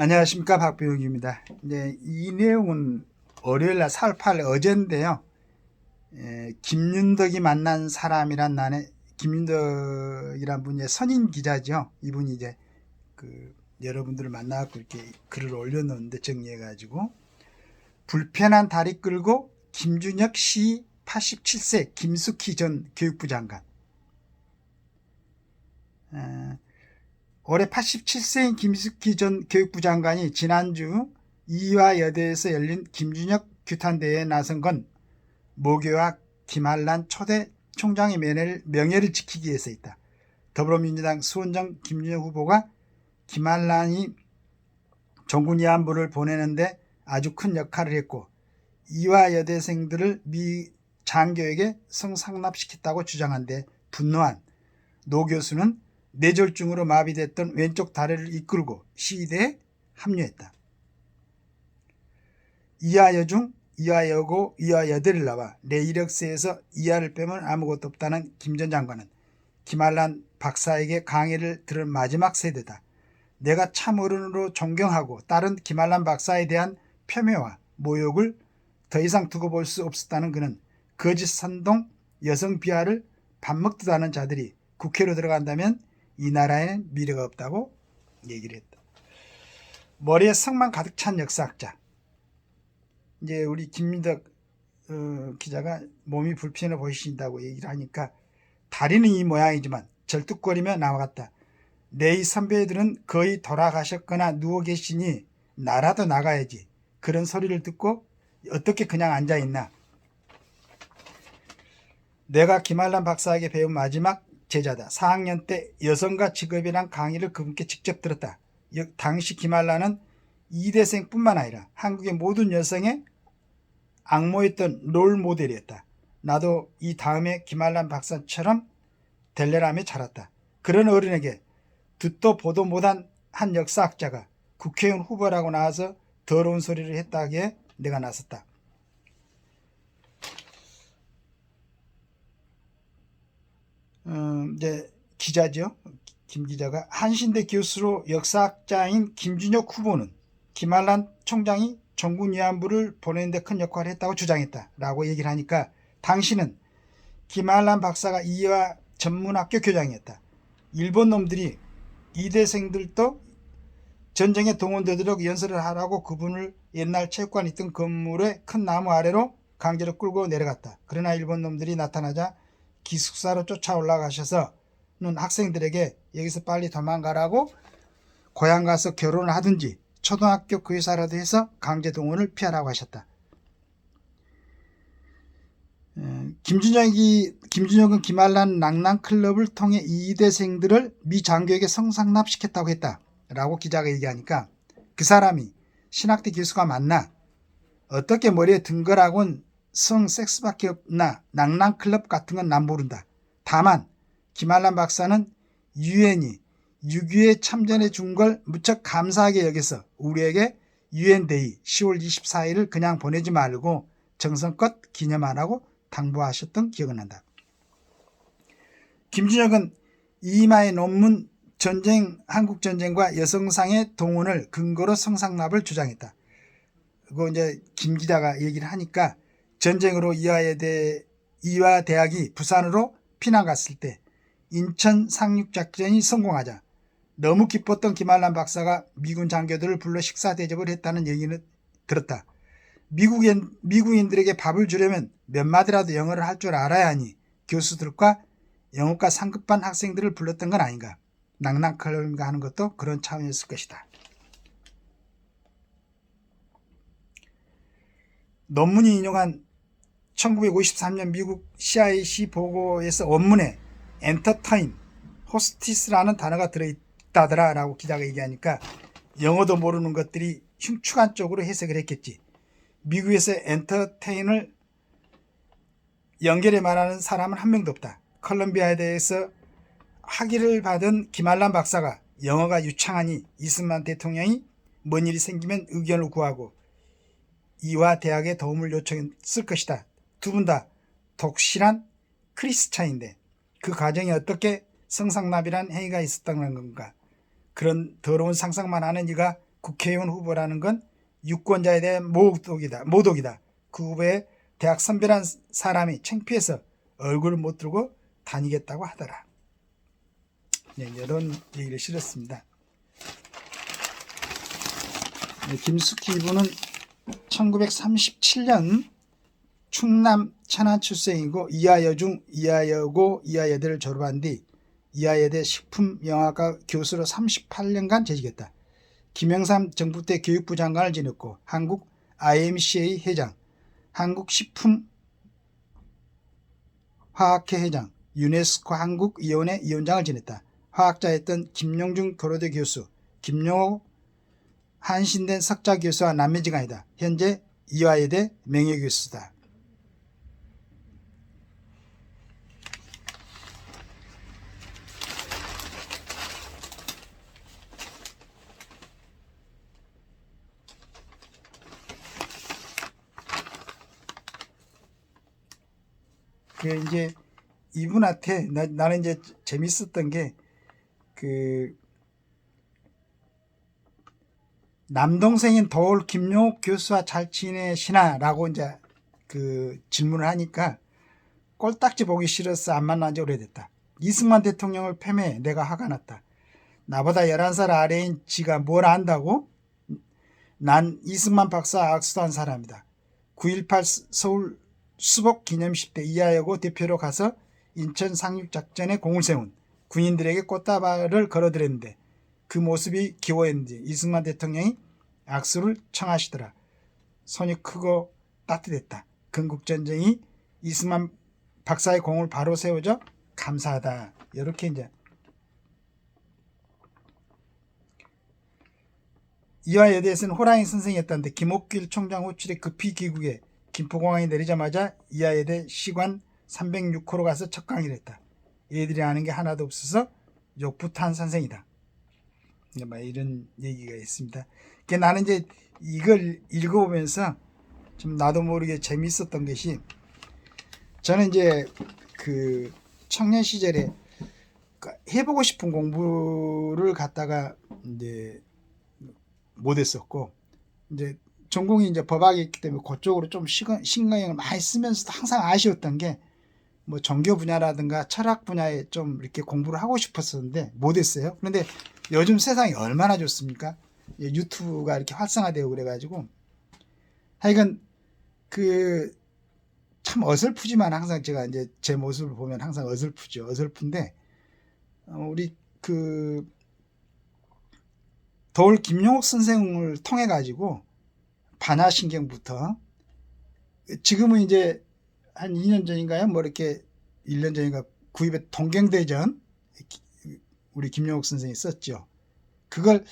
안녕하십니까, 박병욱입니다. 이 내용은 월요일날 4월 8일 어제인데요. 김윤덕이 만난 사람이란 김윤덕이란 분이 선임 기자죠. 이분이 이제 여러분들을 만나고 이렇게 글을 올려놓는데 정리해가지고 불편한 다리 끌고 김준혁 시 87세 김숙희 전 교육부 장관. 올해 87세인 김숙희 전 교육부 장관이 지난주 이화여대에서 열린 김준혁 규탄대회에 나선 건 모교와 김한란 초대 총장의 명예를 지키기 위해서있다. 더불어민주당 수원정 김준혁 후보가 김한란이 종군 위안부를 보내는데 아주 큰 역할을 했고 이화여대생들을 미 장교에게 성상납시켰다고 주장한데 분노한 노 교수는 뇌졸중으로 마비됐던 왼쪽 다리를 이끌고 시위대에 합류했다. 이화여중, 이화여고, 이화여대를 나와 내 이력서에서 이화를 빼면 아무것도 없다는 김 전 장관은 김한란 박사에게 강의를 들은 마지막 세대다. 내가 참 어른으로 존경하고 따른 김한란 박사에 대한 폄훼와 모욕을 더 이상 두고 볼 수 없었다는 그는 거짓 선동, 여성 비하를 밥 먹듯 하는 자들이 국회로 들어간다면 이 나라에는 미래가 없다고 얘기를 했다. 머리에 성만 가득 찬 역사학자. 이제 우리 김민덕 기자가 몸이 불편해 보이신다고 얘기를 하니까 다리는 이 모양이지만 절뚝거리며 나와갔다. 내 선배들은 거의 돌아가셨거나 누워 계시니 나라도 나가야지. 그런 소리를 듣고 어떻게 그냥 앉아있나. 내가 김한란 박사에게 배운 마지막 제자다. 4학년 때 여성과 직업이란 강의를 그분께 직접 들었다. 당시 김한란은 이대생뿐만 아니라 한국의 모든 여성의 악모였던 롤 모델이었다. 나도 이 다음에 김한란 박사처럼 될래라며 자랐다. 그런 어른에게 듣도 보도 못한 한 역사학자가 국회의원 후보라고 나와서 더러운 소리를 했다기에 내가 나섰다. 이제 기자죠. 김 기자가 한신대 교수로 역사학자인 김준혁 후보는 김한란 총장이 종군 위안부를 보내는 데 큰 역할을 했다고 주장했다 라고 얘기를 하니까 당신은 김한란 박사가 이화 전문학교 교장이었다. 일본 놈들이 이대생들도 전쟁에 동원되도록 연설을 하라고 그분을 옛날 체육관에 있던 건물의 큰 나무 아래로 강제로 끌고 내려갔다. 그러나 일본 놈들이 나타나자 기숙사로 쫓아 올라가셔서는 학생들에게 여기서 빨리 도망가라고 고향 가서 결혼을 하든지 초등학교 교사라도 해서 강제 동원을 피하라고 하셨다. 김준혁은 김한란 낭낭클럽을 통해 이대생들을 미 장교에게 성상납시켰다고 했다 라고 기자가 얘기하니까 그 사람이 신학대 교수가 맞나? 어떻게 머리에 든 거라곤 섹스밖에 없나? 낭낭클럽 같은 건 난 모른다. 다만 김한란 박사는 유엔이 6.25에 참전해 준 걸 무척 감사하게 여겨서 우리에게 유엔데이 10월 24일을 그냥 보내지 말고 정성껏 기념하라고 당부하셨던 기억은 난다. 김준혁은 이마의 논문 한국전쟁과 여성상의 동원을 근거로 성상납을 주장했다. 그거 이제 김 기자가 얘기를 하니까 전쟁으로 이화대학이 부산으로 피난 갔을 때 인천 상륙작전이 성공하자 너무 기뻤던 김한란 박사가 미군 장교들을 불러 식사 대접을 했다는 얘기는 들었다. 미국인들에게 밥을 주려면 몇 마디라도 영어를 할 줄 알아야 하니 교수들과 영어과 상급반 학생들을 불렀던 건 아닌가. 낭낭클럽인가 하는 것도 그런 차원이었을 것이다. 논문이 인용한 1953년 미국 CIC 보고에서 원문에 엔터테인, 호스티스라는 단어가 들어있다더라 라고 기자가 얘기하니까 영어도 모르는 것들이 흉측한 쪽으로 해석을 했겠지. 미국에서 엔터테인을 연결해 말하는 사람은 한 명도 없다. 컬럼비아에 대해서 학위를 받은 김한란 박사가 영어가 유창하니 이승만 대통령이 뭔 일이 생기면 의견을 구하고 이화 대학에 도움을 요청했을 것이다. 두 분 다 독실한 크리스찬인데 그 과정에 어떻게 성상납이란 행위가 있었다는 건가. 그런 더러운 상상만 하는 이가 국회의원 후보라는 건 유권자에 대한 모독이다. 그 후보에 대학 선배란 사람이 창피해서 얼굴을 못 들고 다니겠다고 하더라. 네, 이런 얘기를 실었습니다. 네, 김숙희 이분은 1937년 충남 천안 출생이고 이하여중, 이하여고, 이하여대를 졸업한 뒤 이하여대 식품영화과 교수로 38년간 재직했다. 김영삼 정부 때 교육부 장관을 지냈고 한국 IMCA 회장, 한국식품화학회 회장, 유네스코 한국위원회 위원장을 지냈다. 화학자였던 김용중 고려대 교수, 김용호 한신대 석좌 교수와 남매지간이다. 현재 이화여대 명예교수다. 그 이제 이분한테 나는 이제 재밌었던 게 그 남동생인 도올 김용옥 교수와 잘 지내시나라고 이제 그 질문을 하니까 꼴딱지 보기 싫어서 안 만난 지 오래됐다. 이승만 대통령을 패배해 내가 화가 났다. 나보다 11살 아래인 지가 뭘 안다고? 난 이승만 박사와 악수한 사람이다. 9.18 서울 수복 기념식 때 이하여고 대표로 가서 인천 상륙작전에 공을 세운 군인들에게 꽃다발을 걸어드렸는데 그 모습이 귀여웠는지 이승만 대통령이 악수를 청하시더라. 손이 크고 따뜻했다. 건국전쟁이 이승만 박사의 공을 바로 세워줘 감사하다. 이렇게 이제 이화여대에서는 호랑이 선생이었다는데 김옥길 총장 호출에 급히 귀국해 김포공항에 내리자마자 이화여대 시관 306호로 가서 첫 강의를 했다. 얘들이 아는 게 하나도 없어서 욕부터 한 선생이다. 이런 얘기가 있습니다. 나는 이제 이걸 읽어보면서 좀 나도 모르게 재밌었던 것이 저는 이제 그 청년 시절에 해보고 싶은 공부를 갖다가 이제 못했었고 이제 전공이 이제 법학이었기 때문에 그쪽으로 좀 신경을 많이 쓰면서도 항상 아쉬웠던 게 뭐 종교 분야라든가 철학 분야에 좀 이렇게 공부를 하고 싶었었는데 못했어요. 그런데 요즘 세상이 얼마나 좋습니까? 유튜브가 이렇게 활성화되고 그래가지고 하여간 그 참 어설프지만 항상 제가 이제 제 모습을 보면 항상 어설프죠. 어설픈데 우리 그 도올 김용옥 선생을 통해 가지고 반야신경부터 지금은 이제 한 2년 전인가요? 뭐 이렇게 1년 전인가 구입에 동경대전 우리 김용옥 선생이 썼죠. 그걸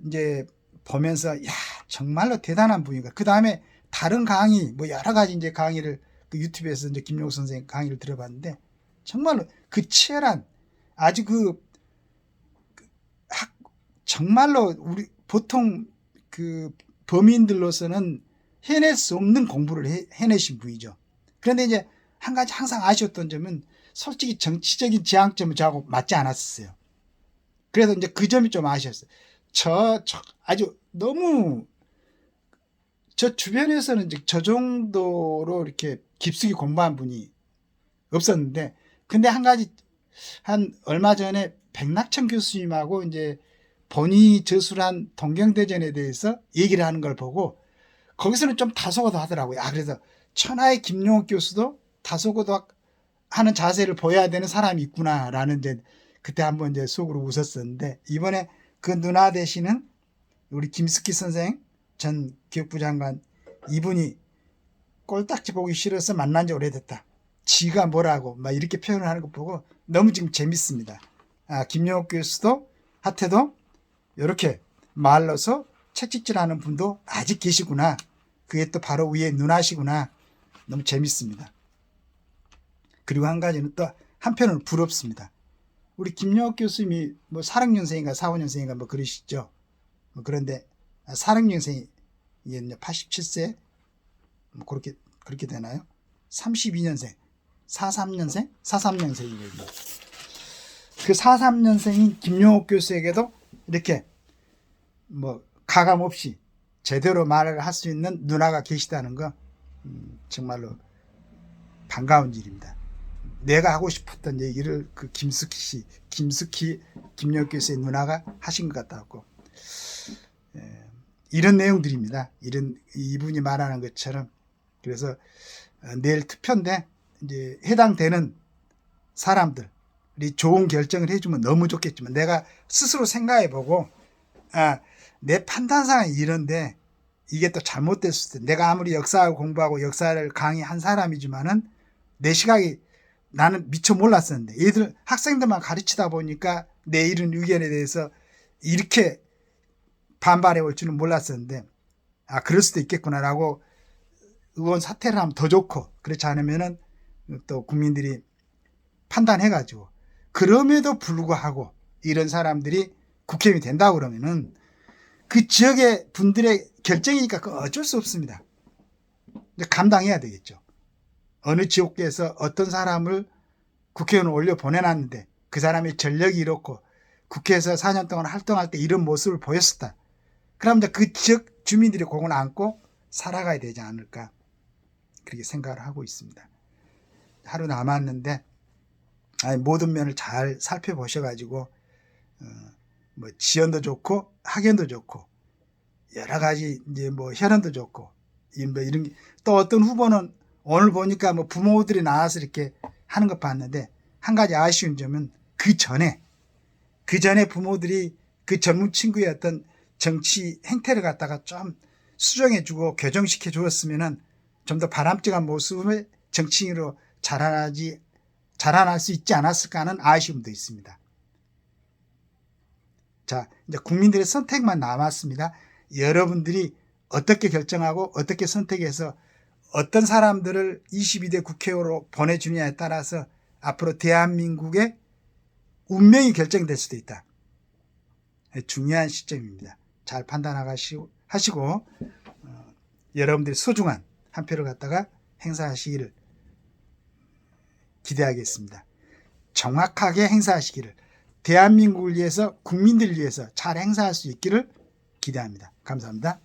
이제 보면서 야 정말로 대단한 분이가. 그 다음에 다른 강의 뭐 여러 가지 이제 강의를 그 유튜브에서 이제 김용옥 선생 강의를 들어봤는데 정말로 그 치열한 아주 정말로 우리 보통 그 범인들로서는 해낼 수 없는 공부를 해내신 분이죠. 그런데 이제 한 가지 항상 아쉬웠던 점은 솔직히 정치적인 지향점은 저하고 맞지 않았어요. 그래서 이제 그 점이 좀 아쉬웠어요. 아주 너무 저 주변에서는 이제 저 정도로 이렇게 깊숙이 공부한 분이 없었는데 근데 한 가지 한 얼마 전에 백낙천 교수님하고 이제 본인이 저술한 동경대전에 대해서 얘기를 하는 걸 보고 거기서는 좀 다소고도 하더라고요. 그래서 천하의 김용옥 교수도 다소고도 하는 자세를 보여야 되는 사람이 있구나라는 이제 그때 한번 이제 속으로 웃었었는데 이번에 그 누나 되시는 우리 김숙희 선생 전 교육부 장관 이분이 꼴딱지 보기 싫어서 만난 지 오래됐다. 지가 뭐라고 막 이렇게 표현을 하는 거 보고 너무 지금 재밌습니다. 김용옥 교수도 하태도 이렇게 말로서 채찍질하는 분도 아직 계시구나. 그게 또 바로 위에 누나시구나. 너무 재밌습니다. 그리고 한 가지는 또 한편으로 부럽습니다. 우리 김용옥 교수님이 뭐 46년생인가 45년생인가 뭐 그러시죠. 그런데 46년생이 87세 뭐 그렇게 되나요? 32년생 43년생이거든요. 그 43년생인 김용옥 교수에게도 이렇게 뭐 가감 없이 제대로 말을 할 수 있는 누나가 계시다는 거 정말로 반가운 일입니다. 내가 하고 싶었던 얘기를 그 김숙희 김영교수의 누나가 하신 것 같다고. 이런 내용들입니다. 이분이 말하는 것처럼. 그래서 내일 투표인데 이제 해당되는 사람들이 좋은 결정을 해주면 너무 좋겠지만, 내가 스스로 생각해보고 내 판단상은 이런데 이게 또 잘못됐을 때, 내가 아무리 역사를 공부하고 역사를 강의한 사람이지만은 내 시각이, 나는 미처 몰랐었는데 얘들 학생들만 가르치다 보니까 내 이런 의견에 대해서 이렇게 반발해 올 줄은 몰랐었는데, 그럴 수도 있겠구나라고 의원 사퇴를 하면 더 좋고, 그렇지 않으면은 또 국민들이 판단해가지고, 그럼에도 불구하고 이런 사람들이 국회의원이 된다고 그러면은 그 지역의 분들의 결정이니까 그 어쩔 수 없습니다. 감당해야 되겠죠. 어느 지역에서 어떤 사람을 국회의원을 올려 보내놨는데 그 사람이 전력이 이렇고 국회에서 4년 동안 활동할 때 이런 모습을 보였었다. 그럼 이제 그 지역 주민들이 그걸 안고 살아가야 되지 않을까, 그렇게 생각을 하고 있습니다. 하루 남았는데 모든 면을 잘 살펴보셔가지고 뭐 지연도 좋고 학연도 좋고 여러 가지 이제 뭐 혈연도 좋고 이런 게, 또 어떤 후보는 오늘 보니까 뭐 부모들이 나와서 이렇게 하는 거 봤는데, 한 가지 아쉬운 점은 그 전에 부모들이 그 젊은 친구의 어떤 정치 행태를 갖다가 좀 수정해주고 교정시켜 주었으면은 좀 더 바람직한 모습의 정치인으로 자라날 수 있지 않았을까 하는 아쉬움도 있습니다. 자, 이제 국민들의 선택만 남았습니다. 여러분들이 어떻게 결정하고 어떻게 선택해서 어떤 사람들을 22대 국회의원으로 보내주느냐에 따라서 앞으로 대한민국의 운명이 결정될 수도 있다. 중요한 시점입니다. 잘 판단하시고 여러분들이 소중한 한 표를 갖다가 행사하시기를 기대하겠습니다. 정확하게 행사하시기를, 대한민국을 위해서, 국민들을 위해서 잘 행사할 수 있기를 기대합니다. 감사합니다.